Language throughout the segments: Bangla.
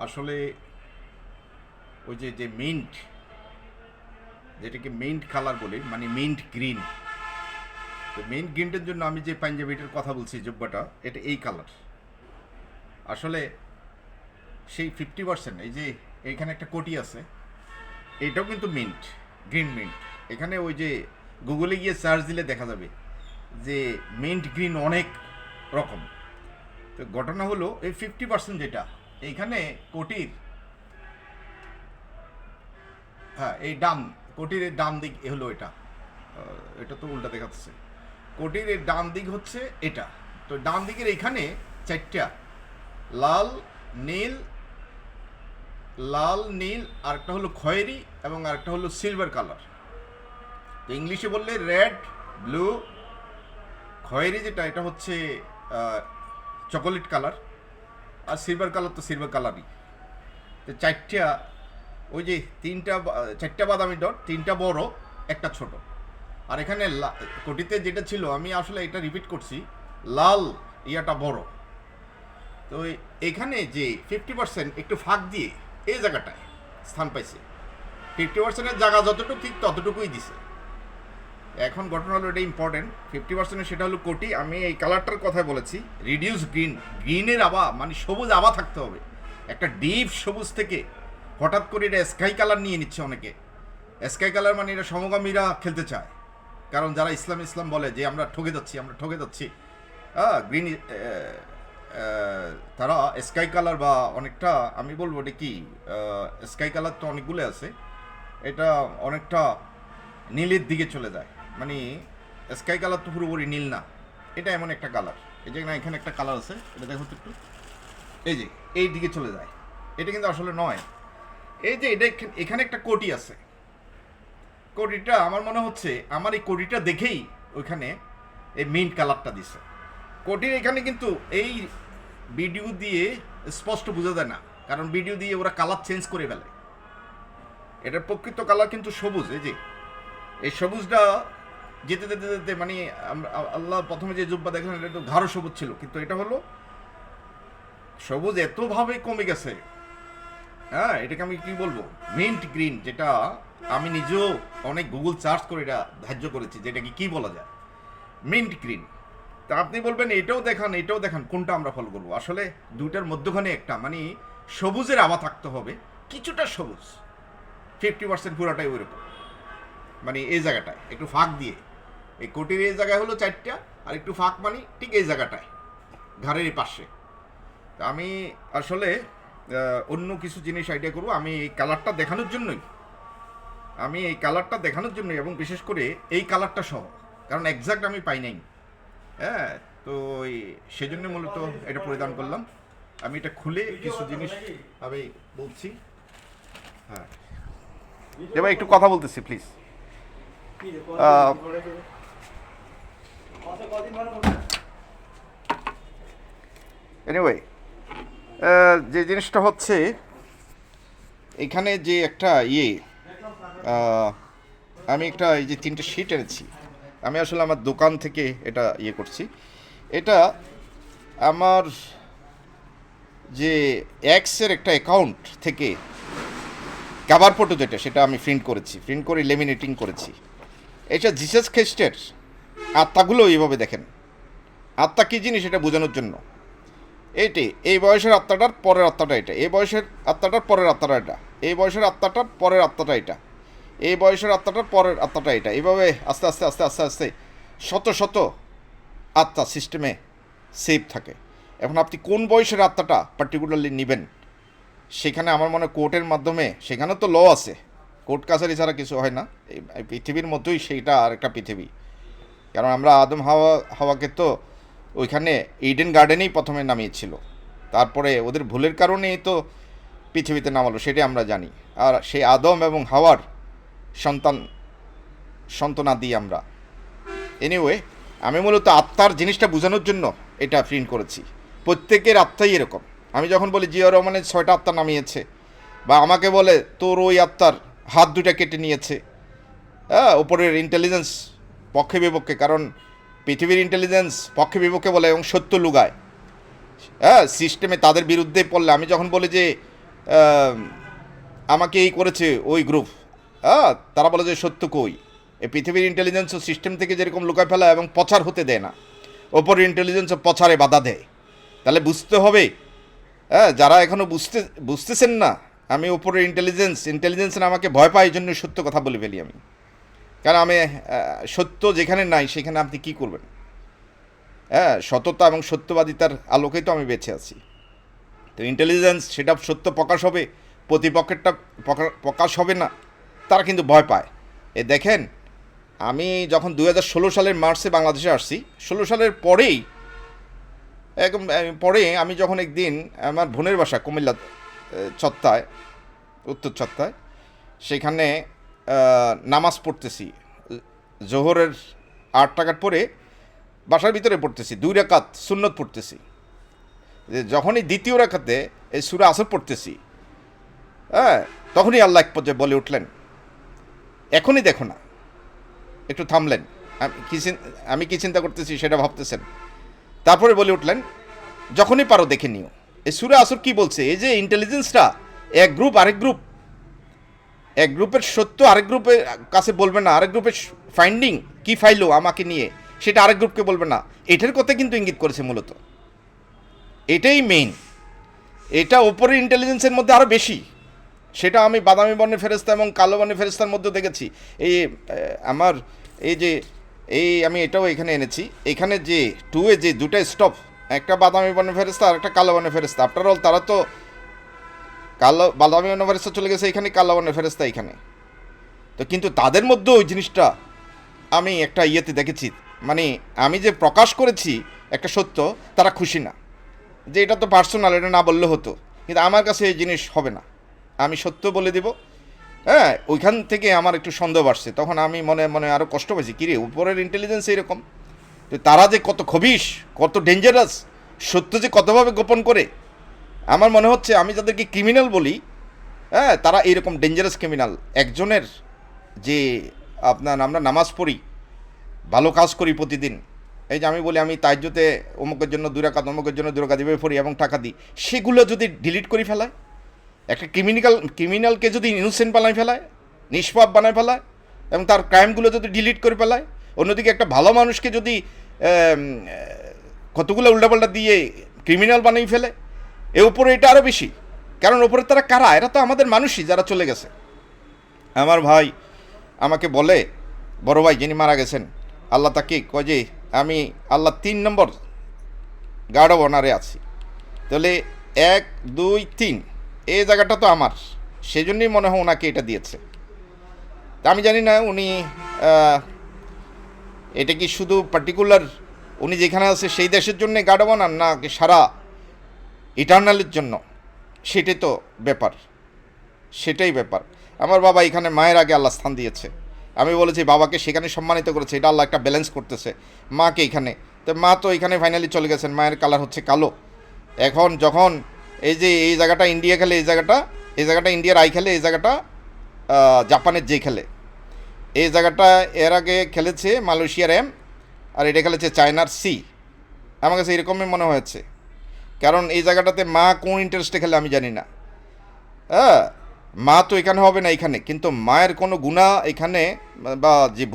আসলে ওই যে যে মিন্ট, যেটাকে মিন্ট কালার বলি, মানে মিন্ট গ্রিন। তো মিন্ট গ্রিনটার জন্য আমি যে পাঞ্জাবিটার কথা বলছি, জুব্বাটা, এটা এই কালার। আসলে সেই 50%, এই যে এইখানে একটা কোটি আছে, এটাও কিন্তু মিন্ট, গ্রিন মিন্ট। এখানে ওই যে গুগলে গিয়ে সার্চ দিলে দেখা যাবে যে মিন্ট গ্রিন অনেক রকম। তো ঘটনা হলো এই 50% যেটা এইখানে কোটির, হ্যাঁ এই ডান, কোটির এই ডান দিক হলো এটা। এটা তো উল্টা দেখাচ্ছে। কোটির এই ডান দিক হচ্ছে এটা। তো ডান দিকের এখানে চারটা, লাল, নীল, লাল নীল, আরেকটা হলো খয়েরি, এবং আরেকটা হলো সিলভার কালার। তো ইংলিশে বললে রেড, ব্লু, খয়েরি যেটা এটা হচ্ছে চকোলেট কালার, আর সিলভার কালার তো সিলভার কালারই। তো চারটা, ওই যে চারটা বাদামি ডট, তিনটা বড়, একটা ছোট। আর এখানে কোটিতে যেটা ছিল, আমি আসলে এটা রিপিট করছি, লাল ইয়াটা বড়। তো এখানে যে 50% একটু ফাঁক দিয়ে এই জায়গাটায় স্থান পাইছে। 50%-এর জায়গা যতটুকু ঠিক ততটুকুই দিছে। এখন ঘটনা হলো এটা ইম্পর্টেন্ট, 50% সেটা হলো কোটি। আমি এই কালারটার কথা বলেছি, রিডিউস গ্রিন। গ্রিনের আভা মানে সবুজ আভা থাকতে হবে। একটা ডিপ সবুজ থেকে হঠাৎ করে এটা স্কাই কালার নিয়ে নিচ্ছে অনেকে। স্কাই কালার মানে এটা সমকামীরা খেলতে চায়, কারণ যারা ইসলাম ইসলাম বলে যে আমরা ঠকে যাচ্ছি, আমরা ঠকে যাচ্ছি। গ্রিন, তারা স্কাই কালার বা অনেকটা, আমি বলবো এটা কি, স্কাই কালার তো অনেকগুলো আছে, এটা অনেকটা নীলের দিকে চলে যায়। মানে স্কাই কালার তো পুরোপুরি নীল না, এটা এমন একটা কালার। এই যে না, এখানে একটা কালার আছে, এটা দেখো তো একটু, এই যে এই দিকে চলে যায়। এটা কিন্তু আসলে নয়। এই যে এটা এখানে একটা কোটি আছে, কোটিটা আমার মনে হচ্ছে, আমার এই কোটিটা দেখেই ওইখানে এই মিন্ট কালারটা দিছে। কোটির এখানে কিন্তু এই ভিডিও দিয়ে স্পষ্ট বোঝা যায় না, কারণ ভিডিও দিয়ে ওরা কালার চেঞ্জ করে ফেলে। এটার প্রকৃত কালার কিন্তু সবুজ। এই যে এই সবুজটা যেতে যেতে যেতে মানে আল্লাহ প্রথমে যে জুব্বা দেখলেন এটা তো গাঢ় সবুজ ছিল, কিন্তু এটা হলো সবুজ এতভাবে কমে গেছে। হ্যাঁ, এটাকে আমি কি বলবো, মিন্ট গ্রিন, যেটা আমি নিজেও অনেক গুগল সার্চ করে এটা ধার্য করেছি যে এটাকে কি বলা যায়, মিন্ট গ্রিন। তা আপনি বলবেন এটাও দেখান, এটাও দেখান, কোনটা আমরা ফলো করবো? আসলে দুইটার মধ্যখানে একটা, মানে সবুজের আভা থাকতে হবে, কিছুটা সবুজ। 50% পুরোটাই ওই রকম, মানে এই জায়গাটায় একটু ফাঁক দিয়ে, এই কোটির এই জায়গায় হলো চারটা, আর একটু ফাঁক মানে ঠিক এই জায়গাটায় ঘাড়ের এই পাশে। তা আমি আসলে অন্য কিছু জিনিস আইডিয়া করবো। আমি এই কালারটা দেখানোর জন্যই, এবং বিশেষ করে এই কালারটা সহ, কারণ এক্সাক্ট আমি পাই নাই। হ্যাঁ, তো সেজন্য মূলত এটা পরিধান করলাম। আমি এটা খুলে কিছু জিনিস আমি বলছি। হ্যাঁ, এবার একটু কথা বলতেছি প্লিজ। এনিওয়ে, যে জিনিসটা হচ্ছে, এখানে যে একটা আমি একটা এই যে তিনটে শিট এনেছি, আমি আসলে আমার দোকান থেকে এটা করছি। এটা আমার যে এক্সের একটা অ্যাকাউন্ট থেকে কাভার ফটো যেটা, সেটা আমি প্রিন্ট করে লেমিনেটিং করেছি। এটা জিসাস খ্রিস্টের আত্মাগুলো এইভাবে দেখেন। আত্মা কী জিনিস এটা বোঝানোর জন্য। এই বয়সের আত্মাটার পরের আত্মাটা এটা, এই বয়সের আত্মাটার পরের আত্মাটা এটা, এই বয়সের আত্মাটার পরের আত্মাটা এটা, এই বয়সের আত্মাটার পরের আত্মাটা এটা, এইভাবে আস্তে আস্তে আস্তে আস্তে আস্তে শত শত আত্মা সিস্টেমে সেভ থাকে। এখন আপনি কোন বয়সের আত্মাটা পার্টিকুলারলি নেবেন, সেখানে আমার মনে কোর্টের মাধ্যমে, সেখানে তো ল আছে, কোর্ট কাছারি ছাড়া কিছু হয় না। এই পৃথিবীর মতোই সেইটা আর একটা পৃথিবী। কারণ আমরা আদম হাওয়াকে তো ওইখানে ইডেন গার্ডেনেই প্রথমে নামিয়েছিল, তারপরে ওদের ভুলের কারণেই তো পৃথিবীতে নামালো, সেটাই আমরা জানি। আর সেই আদম এবং হাওয়ার সন্তানাদি আমরা। এনিওয়ে, আমি মূলত আত্মার জিনিসটা বোঝানোর জন্য এটা প্রিন্ট করেছি। প্রত্যেকের আত্মাই এরকম। আমি যখন বলি জিয়া রহমানের 6টা আত্মা নামিয়েছে, বা আমাকে বলে তোর ওই আত্মার হাত দুটা কেটে নিয়েছে, হ্যাঁ, ওপরের ইন্টেলিজেন্স পক্ষে বিপক্ষে, কারণ পৃথিবীর ইন্টেলিজেন্স পক্ষে বিপক্ষে বলে এবং সত্য লুগায়। হ্যাঁ, সিস্টেমে তাদের বিরুদ্ধে পড়লে, আমি যখন বলি যে আহ, আমাকে এই করেছে ওই গ্রুপ, তারা বলে যে সত্য কই, এই পৃথিবীর ইন্টেলিজেন্স সিস্টেম থেকে যেরকম লুকায় ফেলা এবং প্রচার হতে দেয় না, ওপরের ইন্টেলিজেন্স প্রচারে বাধা দেয়। তাহলে বুঝতে হবে, যারা এখনও বুঝতেছেন না আমি ওপরের ইন্টেলিজেন্স আমাকে ভয় পায়, এই জন্য সত্য কথা বলে ফেলি আমি। কারণ আমি সত্য যেখানে নাই সেখানে আপনি কি করবেন? সততা এবং সত্যবাদিতার আলোকেই তো আমি বেঁচে আছি। তো ইন্টেলিজেন্স সেটা সত্য প্রকাশ হবে, প্রতিপক্ষেরটা প্রকাশ হবে না, তারা কিন্তু ভয় পায়। দেখেন, আমি যখন 2016 সালের মার্চে বাংলাদেশে আসছি, 16 সালের পরেই একদম পরে আমি যখন একদিন আমার বোনের বাসা কুমিল্লা চত্তায়, উত্তর চত্তায়, সেখানে নামাজ পড়তেছি, জোহরের 8 টাকার পরে বাসার ভিতরে পড়তেছি, 2 রাকাত সুন্নত পড়তেছি। যখনই দ্বিতীয় রাকাতে এই সূরা আসর পড়তেছি, তখনই আল্লাহ এক পর্যায়ে বলে উঠলেন, এখনই দেখো না, একটু থামলেন। আমি কি চিন্তা করতেছি সেটা ভাবতেছেন। তারপরে বলে উঠলেন, যখনই পারো দেখে নিও। এই সূরা আসর কি বলছে? এই যে ইন্টেলিজেন্সটা, এক গ্রুপ আরেক গ্রুপের সত্য আরেক গ্রুপের কাছে বলবে না, আরেক গ্রুপের ফাইন্ডিং কি ফাইলো আমাকে নিয়ে সেটা আরেক গ্রুপকে বলবে না, এটার কথা কিন্তু ইঙ্গিত করেছে মূলত। এটাই মেইন। এটা ওপরের ইন্টেলিজেন্সের মধ্যে আরও বেশি। সেটা আমি বাদামি বর্ণের ফেরেস্তা এবং কালো বর্ণের ফেরেস্তার মধ্যে দেখেছি। এই আমার আমি এটাও এখানে এনেছি। এখানে যে 2 যে 2টা স্টপ, একটা বাদামি বর্ণের ফেরেস্তা আর একটা কালো বর্ণের ফেরেস্তা। আফটার অল তারা তো বাদামি বর্ণের ফেরেস্তা চলে গেছে এখানে, কালো বর্ণের ফেরেস্তা এখানে। তো কিন্তু তাদের মধ্যে ওই জিনিসটা আমি একটা ইয়েতে দেখেছি, মানে আমি যে প্রকাশ করেছি একটা সত্য, তারা খুশি না, যে এটা তো পার্সোনাল, এটা না বললে হতো। কিন্তু আমার কাছে এই জিনিস হবে না, আমি সত্য বলে দেব। ওইখান থেকে আমার একটু সন্দেহ আসছে, তখন আমি মনে মনে আরও কষ্ট পাইছি, কিরে উপরের ইন্টেলিজেন্স এরকম, তো তারা যে কত খবিশ, কত ডেঞ্জারাস, সত্য যে কতভাবে গোপন করে। আমার মনে হচ্ছে আমি যাদেরকে ক্রিমিনাল বলি, তারা এইরকম ডেঞ্জারাস ক্রিমিনাল। একজনের যে আমরা নামাজ পড়ি, ভালো কাজ করি প্রতিদিন, এই যে আমি বলি আমি তাজ্জুদে অমুকের জন্য 2 রাকাত, অমুকের জন্য 2 রাকাত এভাবে পড়ি এবং টাকা দিই, সেগুলো যদি ডিলিট করে ফেলায়, একটা ক্রিমিনালকে যদি ইনোসেন্ট বানায় ফেলায়, নিষ্পাপ বানায় ফেলায়, এবং তার ক্রাইমগুলো যদি ডিলিট করে ফেলায়, অন্যদিকে একটা ভালো মানুষকে যদি কতগুলো উল্টাপাল্টা দিয়ে ক্রিমিনাল বানিয়ে ফেলে, এর উপরে এটা আরও বেশি। কারণ ওপরে তারা কারা? এরা তো আমাদের মানুষই, যারা চলে গেছে। আমার ভাই আমাকে বলে, বড় ভাই যিনি মারা গেছেন, আল্লাহ তাকে কয় যে আমি আল্লাহ 3 নম্বর গার্ড অব অনারে আছি। তাহলে 1 2 3 এই জায়গাটা তো আমার, সেই জন্যই মনে হয় ওনাকে এটা দিয়েছে। তা আমি জানি না উনি এটা কি শুধু পার্টিকুলার উনি যেখানে আছে সেই দেশের জন্য গার্ড অব অনার, না সারা ইটার্নালের জন্য, সেটাই তো ব্যাপার, সেটাই ব্যাপার। আমার বাবা এখানে মায়ের আগে আল্লাহ স্থান দিয়েছে। আমি বলেছি বাবাকে সেখানে সম্মানিত করেছে, এটা আল্লাহ একটা ব্যালেন্স করতেছে। মাকে এখানে, তো মা তো এখানে ফাইনালি চলে গেছেন, মায়ের কালার হচ্ছে কালো। এখন যখন এই যে এই জায়গাটা ইন্ডিয়া খেলে, এই জায়গাটা ইন্ডিয়ার আই খেলে, এই জায়গাটা জাপানের যে খেলে, এই জায়গাটা এর আগে খেলেছে মালয়েশিয়ার এম, আর এটা খেলেছে চায়নার সি। আমার কাছে এরকমই মনে হয়েছে, কারণ এই জায়গাটাতে মা কোন ইন্টারেস্টে খেলে আমি জানি না। মা তো এখানে হবে না এখানে, কিন্তু মায়ের কোনো গুনাহ এখানে বা যে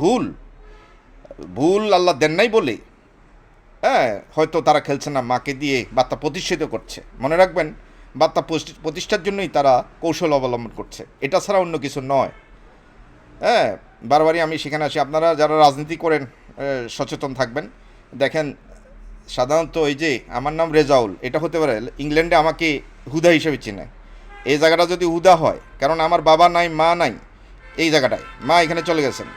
ভুল আল্লাহ দেন নাই বলে হয়তো তারা খেলছে না, মাকে দিয়ে বার্তা প্রতিষ্ঠিত করছে। মনে রাখবেন, বার্তা প্রতিষ্ঠার জন্যই তারা কৌশল অবলম্বন করছে, এটা ছাড়া অন্য কিছু নয়। বারবারই আমি সেখানে আসি। আপনারা যারা রাজনীতি করেন সচেতন থাকবেন। দেখেন, সাধারণত এই যে আমার নাম রেজাউল, এটা হতে পারে ইংল্যান্ডে আমাকে হুদা হিসেবে চেনে। এই জায়গাটা যদি হুদা হয়, কারণ আমার বাবা নাই, মা নাই এই জায়গাটায়, মা এখানে চলে গেছেন,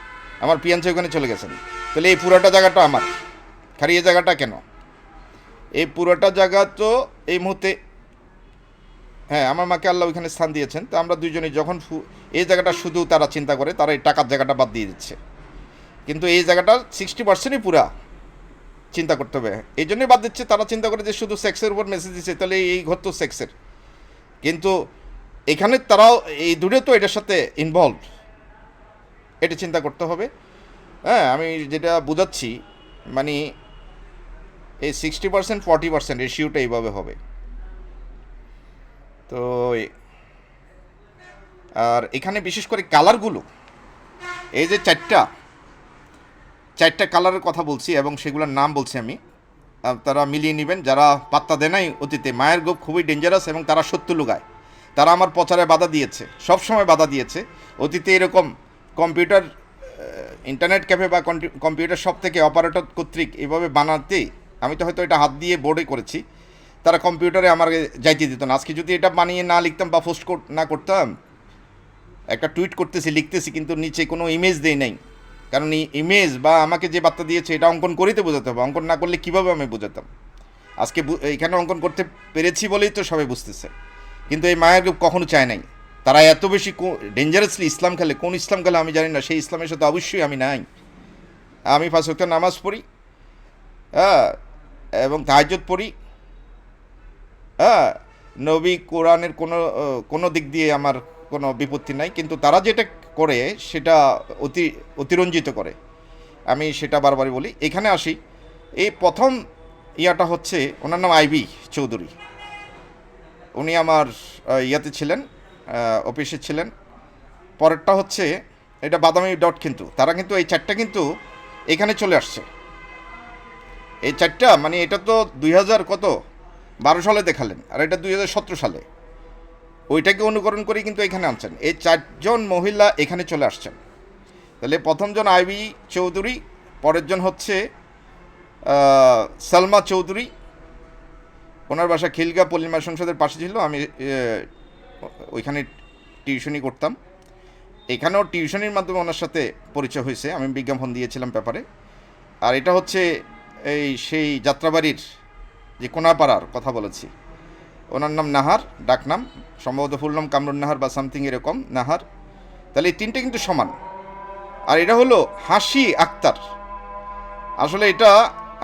আমার পিয়ান্সে ওখানে চলে গেছেন, তাহলে এই পুরোটা জায়গাটা আমার। খালি এই জায়গাটা কেন? এই পুরোটা জায়গা তো এই মুহূর্তে, আমার মাকে আল্লাহ ওইখানে স্থান দিয়েছেন। তো আমরা দুইজনেই যখন এই জায়গাটা শুধু তারা চিন্তা করে, তারা এই টাকার জায়গাটা বাদ দিয়ে দিচ্ছে, কিন্তু এই জায়গাটা 60%ই পুরা চিন্তা করতে হবে। এই জন্যই বাদ দিচ্ছে, তারা চিন্তা করে যে শুধু সেক্সের উপর মেসেজ দিচ্ছে, তাহলে এই ঘর তো সেক্সের। কিন্তু এখানে তারাও এই দূরে তো এটার সাথে ইনভলভ, এটা চিন্তা করতে হবে। আমি যেটা বুঝাচ্ছি, মানে এই 60% 40% রেশিওটা এইভাবে হবে। তো আর এখানে বিশেষ করে কালারগুলো, এই যে চারটা কালারের কথা বলছি এবং সেগুলোর নাম বলছি আমি, তারা মিলিয়ে নেবেন। যারা পাত্তা দেয় নাই অতীতে, মায়ের গোপ খুবই ডেঞ্জারাস এবং তারা সত্য লুগায়। তারা আমার প্রচারে বাধা দিয়েছে, সব সময় বাধা দিয়েছে। অতীতে এরকম কম্পিউটার, ইন্টারনেট ক্যাফে বা কম্পিউটার শপ থেকে অপারেটর কর্তৃক এভাবে বানাতে, আমি তো হয়তো এটা হাত দিয়ে বোর্ডে করেছি, তারা কম্পিউটারে আমার যাইতে দিত না। আজকে যদি এটা বানিয়ে না লিখতাম বা পোস্ট না করতাম, একটা টুইট করতেছি, লিখতেছি, কিন্তু নিচে কোনো ইমেজ দেই নাই। কারণ এই ইমেজ বা আমাকে যে বার্তা দিয়েছে এটা অঙ্কন করেই তো বোঝাতে হবে, অঙ্কন না করলে কীভাবে আমি বোঝাতাম? আজকে এখানে অঙ্কন করতে পেরেছি বলেই তো সবাই বুঝতেছে। কিন্তু এই মায়ের গ্রুপ কখনো চায় নাই। তারা এত বেশি ডেঞ্জারাসলি ইসলাম খেলে, কোন ইসলাম খেলে আমি জানি না, সেই ইসলামের সাথে অবশ্যই আমি নাই। আমি 5 ওয়াক্ত নামাজ পড়ি, হ্যাঁ, এবং তাহাজ্জুদ পড়ি, হ্যাঁ, নবী কোরআনের কোনো দিক দিয়ে আমার কোনো বিপত্তি নাই। কিন্তু তারা যেটা করে সেটা অতিরঞ্জিত করে, আমি সেটা বারবারই বলি। এখানে আসি, এই প্রথম ইয়াটা হচ্ছে, ওনার নাম আইবি চৌধুরী। উনি আমার ইয়াতে ছিলেন, অফিসে ছিলেন। পরেরটা হচ্ছে এটা বাদামি ডট, কিন্তু তারা কিন্তু এই চারটা কিন্তু এখানে চলে আসছে। এই চারটা মানে এটা তো 2012 সালে দেখালেন, আর এটা 2017 সালে, ওইটাকে অনুকরণ করে কিন্তু এখানে আনছেন। এই চারজন মহিলা এখানে চলে আসছেন। তাহলে প্রথমজন আইবি চৌধুরী, পরের জন হচ্ছে সালমা চৌধুরী, ওনার বাসা খিলগা পল্লিমা সংসদের পাশে ছিল। আমি ওইখানে টিউশনি করতাম, এখানেও টিউশনির মাধ্যমে ওনার সাথে পরিচয় হয়েছে, আমি বিজ্ঞাপন দিয়েছিলাম পেপারে। আর এটা হচ্ছে সেই যাত্রাবাড়ির যে কোনাপাড়ার কথা বলেছি, ওনার নাম নাহার, ডাকনাম, সম্ভবত ফুল নাম কামরুন নাহার বা সামথিং এরকম, নাহার। তাহলে এই তিনটে কিন্তু সমান। আর এটা হলো হাসি আক্তার। আসলে এটা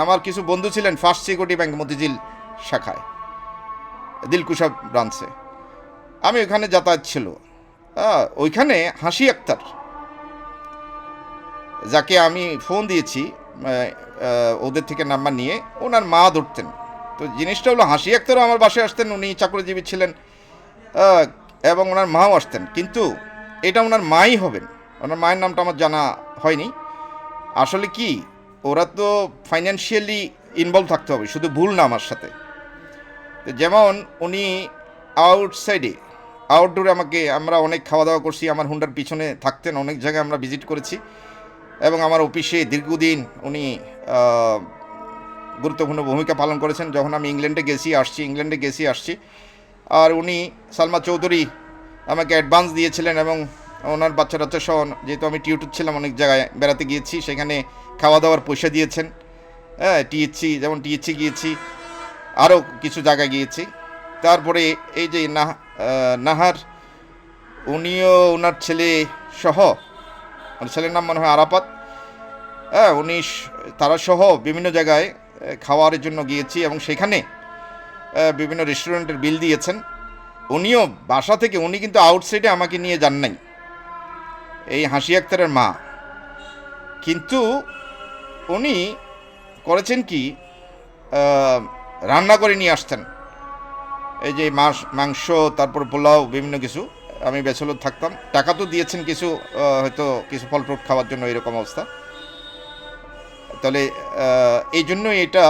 আমার কিছু বন্ধু ছিলেন ফার্স্ট সিকিউরিটি ব্যাংক মতিঝিল শাখায়, দিলকুশা ব্রাঞ্চে, আমি ওইখানে যাতায়াত ছিল। ওইখানে হাসি আক্তার, যাকে আমি ফোন দিয়েছি ওদের থেকে নাম্বার নিয়ে, ওনার মা ধরতেন। তো জিনিসটা হলো, হাসি আক্তারও আমার বাসায় আসতেন, উনি চাকরিজীবী ছিলেন, এবং ওনার মাও আসতেন। কিন্তু এটা ওনার মাই হবেন, ওনার মায়ের নামটা আমার জানা হয়নি। আসলে কি, ওরা তো ফাইন্যান্সিয়ালি ইনভলভ থাকতে হবে, শুধু ভুল না আমার সাথে। যেমন উনি আউটসাইডে, আউটডোরে আমরা অনেক খাওয়া দাওয়া করছি, আমার হুন্ডার পিছনে থাকতেন, অনেক জায়গায় আমরা ভিজিট করেছি, এবং আমার অফিসে দীর্ঘদিন উনি গুরুত্বপূর্ণ ভূমিকা পালন করেছেন। যখন আমি ইংল্যান্ডে গেছি আসছি, আর উনি সালমা চৌধুরী আমাকে অ্যাডভান্স দিয়েছিলেন, এবং ওনার বাচ্চা সহ, যেহেতু আমি টিউটর ছিলাম, অনেক জায়গায় বেড়াতে গিয়েছি, সেখানে খাওয়া দাওয়ার পয়সা দিয়েছেন। হ্যাঁ, টিএসসি গিয়েছি, আরও কিছু জায়গায় গিয়েছি। তারপরে এই যে নাহার, উনিও ওনার ছেলে সহ, ছেলের নাম মনে হয় আরাপাত, হ্যাঁ, তারা সহ বিভিন্ন জায়গায় খাওয়ার জন্য গিয়েছি, এবং সেখানে বিভিন্ন রেস্টুরেন্টের বিল দিয়েছেন। উনিও বাসা থেকে, উনি কিন্তু আউটসাইডে আমাকে নিয়ে যান নাই, এই হাসি আক্তারের মা। কিন্তু উনি করেছেন কি, রান্না করে নিয়ে আসতেন, এই যে মাংস, তারপর পোলাও, বিভিন্ন কিছু। আমি ব্যাচেলর থাকতাম, টাকা তো দিয়েছেন কিছু, হয়তো কিছু ফল ফ্রুট খাওয়ার জন্য, এরকম অবস্থা। তাহলে এই জন্যই এটা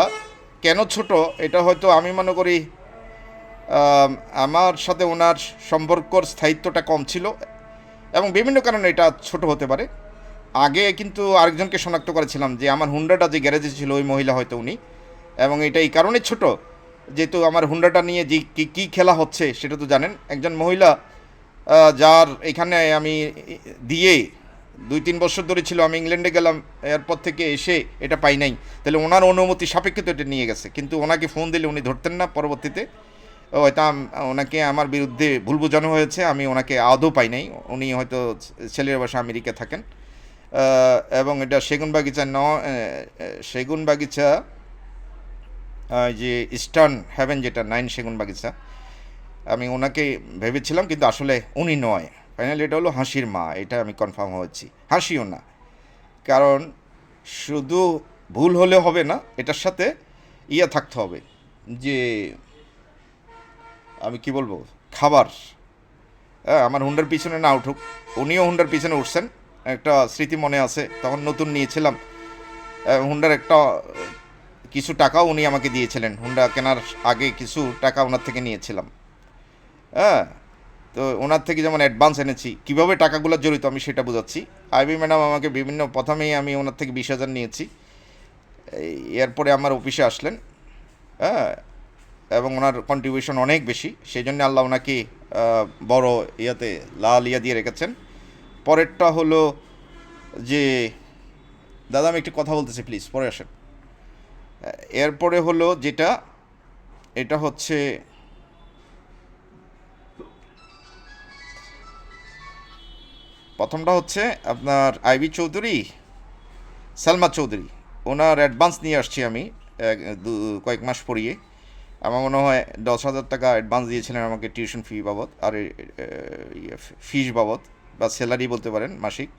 কেন ছোট, এটা হয়তো আমি মনে করি আমার সাথে ওনার সম্পর্কর স্থায়িত্বটা কম ছিল, এবং বিভিন্ন কারণে এটা ছোট হতে পারে। আগে কিন্তু আরেকজনকে শনাক্ত করেছিলাম, যে আমার হুন্ডাটা যে গ্যারেজে ছিল ওই মহিলা হয়তো উনি, এবং এটা এই কারণে ছোট, যেহেতু আমার হুন্ডাটা নিয়ে যে কী খেলা হচ্ছে সেটা তো জানেন। একজন মহিলা, যার এখানে আমি দিয়ে 2-3 বছর ধরে ছিল, আমি ইংল্যান্ডে গেলাম, এরপর থেকে এসে এটা পাই নাই। তাহলে ওনার অনুমতি সাপেক্ষে তো এটা নিয়ে গেছে, কিন্তু ওনাকে ফোন দিলে উনি ধরতেন না। পরবর্তীতে হয়তো ওনাকে আমার বিরুদ্ধে ভুল বোঝানো হয়েছে, আমি ওনাকে আদৌ পাই নাই। উনি হয়তো ছেলের বাসা আমেরিকা থাকেন, এবং এটা সেগুন বাগিচা যে ইস্টার্ন হ্যাভেন, যেটা 9 সেগুন বাগিচা, আমি ওনাকে ভেবেছিলাম, কিন্তু আসলে উনি নয়। ফাইনালি এটা হলো হাসির মা, এটা আমি কনফার্ম হয়েছি, হাসিও না। কারণ শুধু ভুল হলে হবে না, এটার সাথে থাকতে হবে, যে আমি কি বলবো, খাবার, হ্যাঁ, আমার হুন্ডার পিছনে না উঠুক, উনিও হুন্ডার পিছনে উঠছেন। একটা স্মৃতি মনে আছে, তখন নতুন নিয়েছিলাম হুন্ডার একটা কিছু টাকাও উনি আমাকে দিয়েছিলেন, হুন্ডা কেনার আগে কিছু টাকা ওনার থেকে নিয়েছিলাম। হ্যাঁ, তো ওনার থেকে যেমন অ্যাডভান্স এনেছি, কীভাবে টাকাগুলো জড়িত আমি সেটা বোঝাচ্ছি। আইবি ম্যাডাম আমাকে বিভিন্ন, প্রথমেই আমি ওনার থেকে 20,000 নিয়েছি, এরপরে আমার অফিসে আসলেন। হ্যাঁ, এবং ওনার কন্ট্রিবিউশন অনেক বেশি, সেই জন্য আল্লাহ ওনাকে বড় ইয়াতে লাল ইয়া দিয়ে রেখেছেন। পরেরটা হলো যে, দাদা আমি একটু কথা বলতেছি, প্লিজ পরে আসেন। এরপরে হলো যেটা, এটা হচ্ছে প্রথমটা হচ্ছে আপনার আইবি চৌধুরী, সালমা চৌধুরী, ওনার অ্যাডভান্স নিয়ে আসছি আমি কয়েক মাস পরিয়ে। আমার মনে হয় 10,000 টাকা অ্যাডভান্স দিয়েছিলেন আমাকে টিউশন ফি বাবদ, আর ফিস বাবদ, বা স্যালারি বলতে পারেন মাসিক।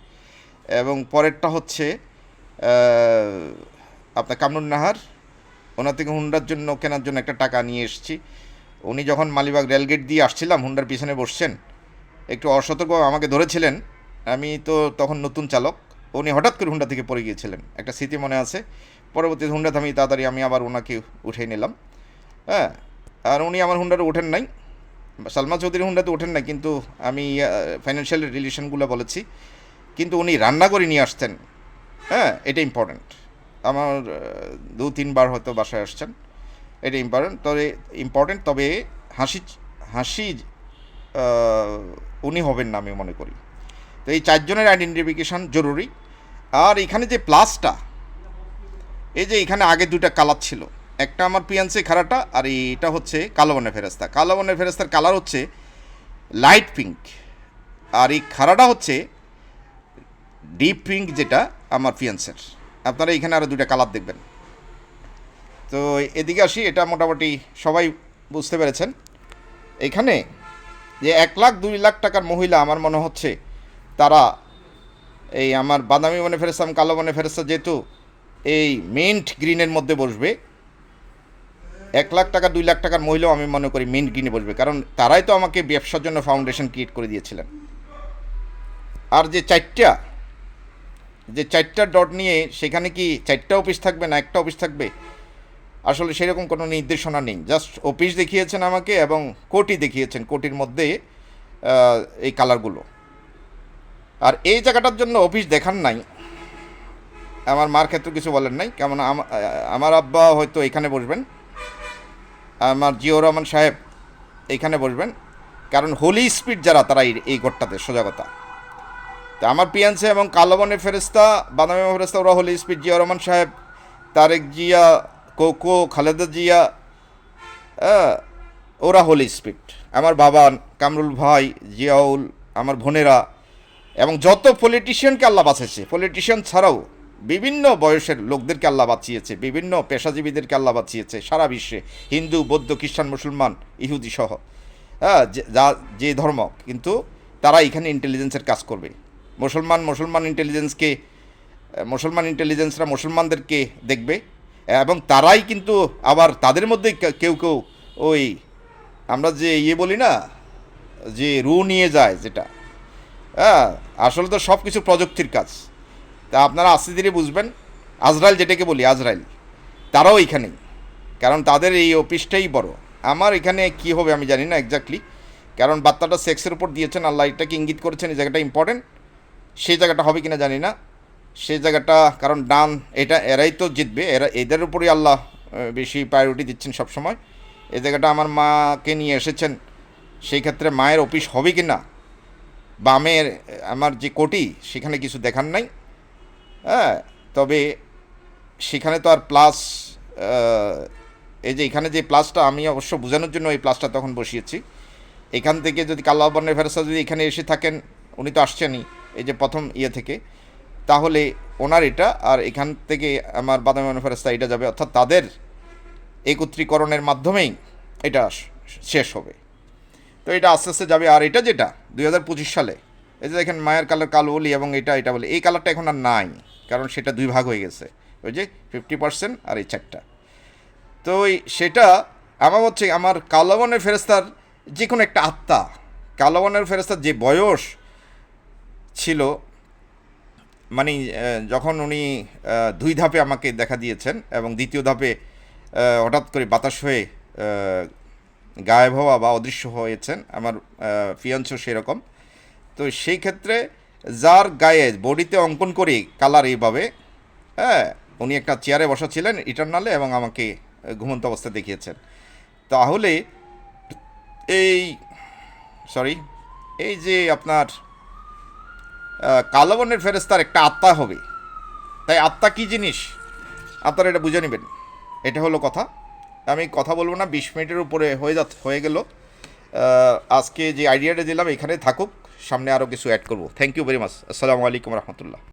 এবং পরেরটা হচ্ছে আপনার কামরুন নাহার, ওনার থেকে হুন্ডার জন্য কেনার জন্য একটা টাকা নিয়ে এসেছি। উনি যখন মালিবাগ রেলগেট দিয়ে আসছিলাম, হুন্ডার পিছনে বসছেন, একটু অসতর্কভাবে আমাকে ধরেছিলেন। আমি তো তখন নতুন চালক, উনি হঠাৎ করে হুন্ডা থেকে পড়ে গিয়েছিলেন, একটা স্মৃতি মনে আছে। পরবর্তী হুন্ডা থামি তাড়াতাড়ি আমি আবার ওনাকে উঠিয়ে নিলাম। হ্যাঁ, আর উনি আমার হুন্ডারে ওঠেন নাই, সালমা চৌধুরী হুন্ডাতে ওঠেন নাই, কিন্তু আমি ফাইন্যান্সিয়াল রিলেশনগুলো বলেছি। কিন্তু উনি রান্না করে নিয়ে আসতেন। হ্যাঁ, এটা ইম্পর্ট্যান্ট। আমার 2-3 বার হয়তো বাসায় আসছেন, এটা তবে হাসি হাসি উনি হবেন না আমি মনে করি। তো এই 4 জনের আইডেন্টিফিকেশান জরুরি। আর এখানে যে প্লাসটা, এই যে এখানে আগে 2টা কালার ছিল, একটা আমার পিয়ান্সে খারাটা, আর এইটা হচ্ছে কালো বনের ফেরেস্তা। কালো বনের ফেরেস্তার কালার হচ্ছে লাইট পিঙ্ক, আর এই খারাটা হচ্ছে ডিপ পিঙ্ক, যেটা আমার ফিয়ান্সের। আপনারা এখানে আরও 2টা কালার দেখবেন। তো এদিকে আসি, এটা মোটামুটি সবাই বুঝতে পেরেছেন। এখানে যে 1 লাখ 2 লাখ টাকার মহিলা, আমার মনে হচ্ছে তারা এই আমার বাদামি বনে ফেরেস্তাম, কালো বনে ফেরেস্তা, যেহেতু এই মিন্ট গ্রিনের মধ্যে বসবে, 1 লাখ টাকা 2 লাখ টাকার মহিলাও আমি মনে করি মিন্ট গ্রিনে বসবে, কারণ তারাই তো আমাকে ব্যবসার জন্য ফাউন্ডেশন ক্রিয়েট করে দিয়েছিলেন। আর যে চারটা ডট নিয়ে, সেখানে কি 4টা অফিস থাকবে না 1টা অফিস থাকবে, আসলে সেরকম কোনো নির্দেশনা নেই। জাস্ট অফিস দেখিয়েছেন আমাকে, এবং কোটি দেখিয়েছেন, কোটির মধ্যে এই কালারগুলো। আর এই জায়গাটার জন্য অফিস দেখান নাই, আমার মার ক্ষেত্রে কিছু বলেন নাই। কেমন আমার আব্বা হয়তো এখানে বসবেন, আমার জিয়র রহমান সাহেব এইখানে বসবেন, কারণ হোলি স্পিড যারা, তারা এই ঘরটাতে, সোজা কথা। তো আমার পিয়ান্সে এবং কালোবনের ফেরেস্তা, বাদামি ফেরেস্তা, ওরা হোলি স্পিড। জিয়া রহমান সাহেব, তারেক জিয়া, কোকো, খালেদা জিয়া, ওরা হোলি স্পিড। আমার বাবা, কামরুল ভাই, জিয়াউল, আমার বোনেরা, এবং যত পলিটিশিয়ানকে আল্লাহ বাঁচিয়েছে, পলিটিশিয়ান ছাড়াও বিভিন্ন বয়সের লোকদেরকে আল্লাহ বাঁচিয়েছে, বিভিন্ন পেশাজীবীদেরকে আল্লাহ বাঁচিয়েছে সারা বিশ্বে, হিন্দু, বৌদ্ধ, খ্রিস্টান, মুসলমান, ইহুদি সহ, হ্যাঁ, যে ধর্ম, কিন্তু তারা এখানে ইন্টেলিজেন্সের কাজ করবে। মুসলমান ইন্টেলিজেন্সরা মুসলমানদেরকে দেখবে, এবং তারাই কিন্তু আবার তাদের মধ্যে কেউ কেউ ওই আমরা যে বলি না, যে রু নিয়ে যায়, যেটা, হ্যাঁ, আসলে তো সব কিছু প্রযুক্তির কাজ। তা আপনারা আস্তে ধীরে বুঝবেন। আজরাইল, যেটাকে বলি আজরাইল, তারাও এখানেই, কারণ তাদের এই অফিসটাই বড়। আমার এখানে কি হবে আমি জানি না এক্স্যাক্টলি, কারণ বার্তাটা সেক্সের উপর দিয়েছেন, আল্লাহ এটাকে ইঙ্গিত করেছেন, এই জায়গাটা ইম্পর্টেন্ট। সেই জায়গাটা হবে কিনা জানি না, সেই জায়গাটা, কারণ ডান, এরাই তো জিতবে, এদের উপরেই আল্লাহ বেশি প্রায়োরিটি দিচ্ছেন সবসময়। এই জায়গাটা আমার মাকে নিয়ে এসেছেন, সেই ক্ষেত্রে মায়ের অফিস হবে কি না, বামের আমার যে কোটি, সেখানে কিছু দেখার নাই। হ্যাঁ, তবে সেখানে তো আর প্লাস, এই যে এখানে যে প্লাসটা, আমি অবশ্য বোঝানোর জন্য এই প্লাসটা তখন বসিয়েছি। এখান থেকে যদি কাল্লা বর্ণের ফেরেস্তা যদি এখানে এসে থাকেন, উনি তো আসছেনই এই যে প্রথম থেকে, তাহলে ওনার এটা, আর এখান থেকে আমার বাদামি বর্ণের ফেরেস্তা এটা যাবে, অর্থাৎ তাদের একত্রীকরণের মাধ্যমেই এটা শেষ হবে। তো এটা আস্তে আস্তে যাবে। আর এটা যেটা 2025 সালে, এই যে দেখেন মায়ের কালার কালো বলি, এবং এটা বলি, এই কালারটা এখন আর নাই, কারণ সেটা 2 ভাগ হয়ে গেছে, ওই যে 50% আর এই 4টা। তো সেটা আমার হচ্ছে আমার কালো বর্ণের ফেরেস্তার যে কোনো একটা আত্মা, কালো বর্ণের ফেরেশতার যে বয়স ছিল, মানে যখন উনি 2 ধাপে আমাকে দেখা দিয়েছেন এবং দ্বিতীয় ধাপে হঠাৎ করে বাতাস হয়ে গায়েব হওয়া বা অদৃশ্য হয়েছেন আমার ফিয়ান্সও সেরকম। তো সেই ক্ষেত্রে যার গায়ে বডিতে অঙ্কন করি কালার এইভাবে, হ্যাঁ, উনি একটা চেয়ারে বসা ছিলেন ইটারনালে এবং আমাকে ঘুমন্ত অবস্থায় দেখিয়েছেন। তাহলে এই সরি এই যে আপনার কালো বর্ণের ফেরেশতার একটা আত্মা হবে, তাই আত্মা কী জিনিস আপনারা এটা বুঝে নেবেন। এটা হলো কথা। আমি কথা বলবো না, 20 মিনিটের উপরে হয়ে গেল। আজকে যে আইডিয়াটা দিলাম এখানে থাকুক, সামনে আরও কিছু অ্যাড করব। Thank you very much. আসসালামু আলাইকুম রহমতুল্লাহ।